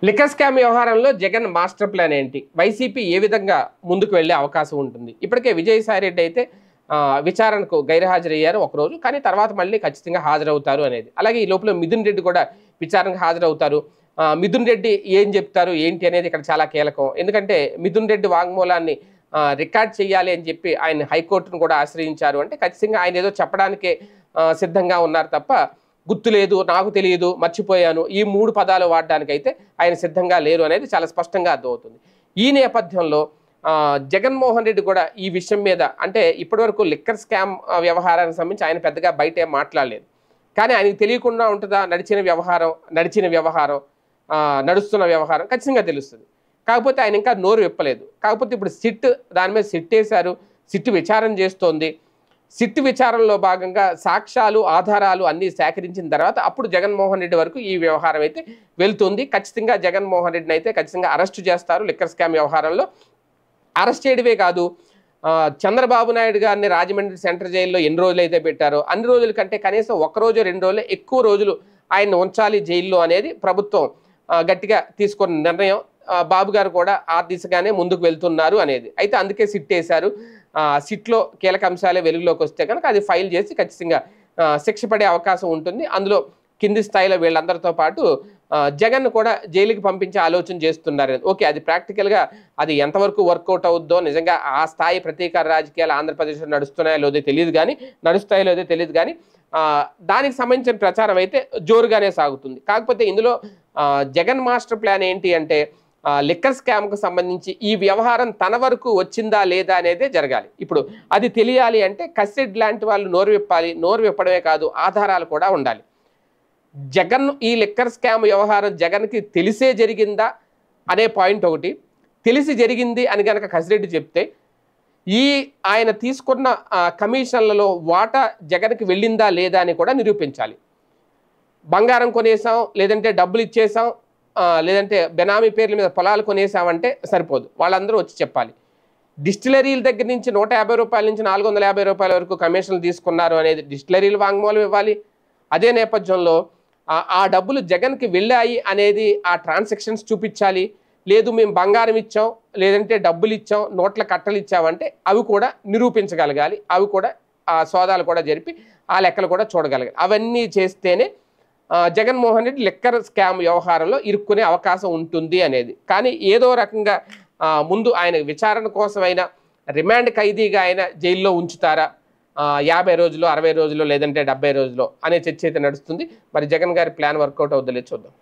Liquor scam వ్యవహారంలో Jagan master plan ఏంటి? YCP ఏ విధంగా ముందుకు వెళ్ళే అవకాశం ఉంటుంది? ఇప్పటికే విజయసాయి రెడ్డి అయితే విచారణకు గైర్హాజరయ్యారు ఒకరోజు, కానీ తర్వాత మళ్ళీ ఖచ్చితంగా హాజరవుతారు అనేది. అలాగే ఈ లోపల మిథున్ రెడ్డి కూడా విచారణకు హాజరవుతారు. మిథున్ రెడ్డి ఏం చెప్తారు ఏంటి అనేది ఇక్కడ చాలా కీలకం. ఎందుకంటే మిథున్ రెడ్డి వాంగ్మూలాన్ని రికార్డ్ చేయాలి అని చెప్పి ఆయన హైకోర్టును కూడా ఆశ్రయించారు. అంటే ఖచ్చితంగా ఆయన ఏదో చెప్పడానికే సిద్ధంగా ఉన్నారు తప్ప గుర్తులేదు, నాకు తెలియదు, మర్చిపోయాను, ఈ 3 పదాలు వాడడానికైతే ఆయన సిద్ధంగా లేరు అనేది చాలా స్పష్టంగా అర్థమవుతుంది. ఈ నేపథ్యంలో జగన్మోహన్ రెడ్డి కూడా ఈ విషయం మీద, అంటే ఇప్పటివరకు లిక్కర్ స్కామ్ వ్యవహారానికి సంబంధించి ఆయన పెద్దగా బయట ఏం మాట్లాడలేదు. కానీ ఆయనకు తెలియకుండా ఉంటుందా? నడుస్తున్న వ్యవహారం ఖచ్చితంగా తెలుస్తుంది. కాకపోతే ఆయన ఇంకా నోరు విప్పలేదు. కాకపోతే ఇప్పుడు సిట్ దాని మీద సిట్ వేశారు. సిట్ విచారణ చేస్తోంది. సిట్ విచారణలో భాగంగా సాక్ష్యాలు, ఆధారాలు అన్నీ సేకరించిన తర్వాత అప్పుడు జగన్మోహన్ రెడ్డి వరకు ఈ వ్యవహారం అయితే వెళ్తుంది. ఖచ్చితంగా జగన్మోహన్ రెడ్డిని అయితే ఖచ్చితంగా అరెస్టు చేస్తారు. లిక్కర్ స్కామ్ వ్యవహారంలో అరెస్ట్ చేయడమే కాదు, చంద్రబాబు నాయుడు గారిని రాజమండ్రి సెంట్రల్ జైల్లో ఎన్ని రోజులు అయితే పెట్టారో అన్ని రోజుల కంటే కనీసం 1 రోజు 2 రోజులు ఎక్కువ రోజులు ఆయన్ని ఉంచాలి జైల్లో అనేది ప్రభుత్వం గట్టిగా తీసుకున్న నిర్ణయం. బాబు గారు కూడా ఆ దిశగానే ముందుకు వెళ్తున్నారు అనేది. అయితే అందుకే సిట్ వేశారు. సిట్లో కీలక అంశాలే వెలుగులోకి వస్తే కనుక అది ఫైల్ చేసి ఖచ్చితంగా శిక్ష పడే అవకాశం ఉంటుంది. అందులో కింది స్థాయిలో వీళ్ళందరితో పాటు జగన్ కూడా జైలుకి పంపించే ఆలోచన చేస్తున్నారు. ఓకే, అది ప్రాక్టికల్గా అది ఎంతవరకు వర్కౌట్ అవుద్దో, నిజంగా ఆ స్థాయి ప్రతీకార రాజకీయాలు ఆంధ్రప్రదేశ్లో నడుస్తున్నాయో లేదో తెలియదు కానీ దానికి సంబంధించిన ప్రచారం అయితే జోరుగానే సాగుతుంది. కాకపోతే ఇందులో జగన్ మాస్టర్ ప్లాన్ ఏంటి అంటే లిక్కర్ స్కామ్కు సంబంధించి ఈ వ్యవహారం తన వరకు వచ్చిందా లేదా అనేదే జరగాలి. ఇప్పుడు అది తెలియాలి అంటే కసిరెడ్డి లాంటి వాళ్ళు నోరు విప్పాలి. నోరు విప్పడమే కాదు, ఆధారాలు కూడా ఉండాలి. జగన్ ఈ లిక్కర్ స్కామ్ వ్యవహారం జగన్కి తెలిసే జరిగిందా అనే పాయింట్ ఒకటి. తెలిసి జరిగింది అని కనుక కసిరెడ్డి చెప్తే ఆయన తీసుకున్న కమిషన్లలో వాటా జగన్కి వెళ్ళిందా లేదా అని కూడా నిరూపించాలి. బంగారం కొనేసాం, లేదంటే డబ్బులు ఇచ్చేసాం, లేదంటే బెనామీ పేర్ల మీద పొలాలు కొనేసామంటే సరిపోదు. వాళ్ళందరూ వచ్చి చెప్పాలి. డిస్టిలరీల దగ్గర నుంచి 150 రూపాయల నుంచి 450 రూపాయల వరకు కమిషన్లు తీసుకున్నారు అనేది డిస్టిలరీలు వాంగ్మూలం ఇవ్వాలి. అదే నేపథ్యంలో ఆ డబ్బులు జగన్కి వెళ్ళాయి అనేది ఆ ట్రాన్సాక్షన్స్ చూపించాలి. లేదు మేము బంగారం ఇచ్చాం, లేదంటే డబ్బులు ఇచ్చాం, నోట్ల కట్టలు ఇచ్చామంటే అవి కూడా నిరూపించగలగాలి. అవి కూడా సోదాలు కూడా జరిపి ఆ లెక్కలు కూడా చూడగలగాలి. అవన్నీ చేస్తేనే జగన్మోహన్ రెడ్డి లిక్కర్ స్కామ్ వ్యవహారంలో ఇరుక్కునే అవకాశం ఉంటుంది అనేది. కానీ ఏదో రకంగా ముందు ఆయన విచారణ కోసమైనా రిమాండ్ ఖైదీగా ఆయన జైల్లో ఉంచుతారా, 50 రోజులు, 60 రోజులు, లేదంటే 70 రోజులు అనే చర్చ అయితే నడుస్తుంది. మరి జగన్ గారి ప్లాన్ వర్కౌట్ అవుతుందో చూద్దాం.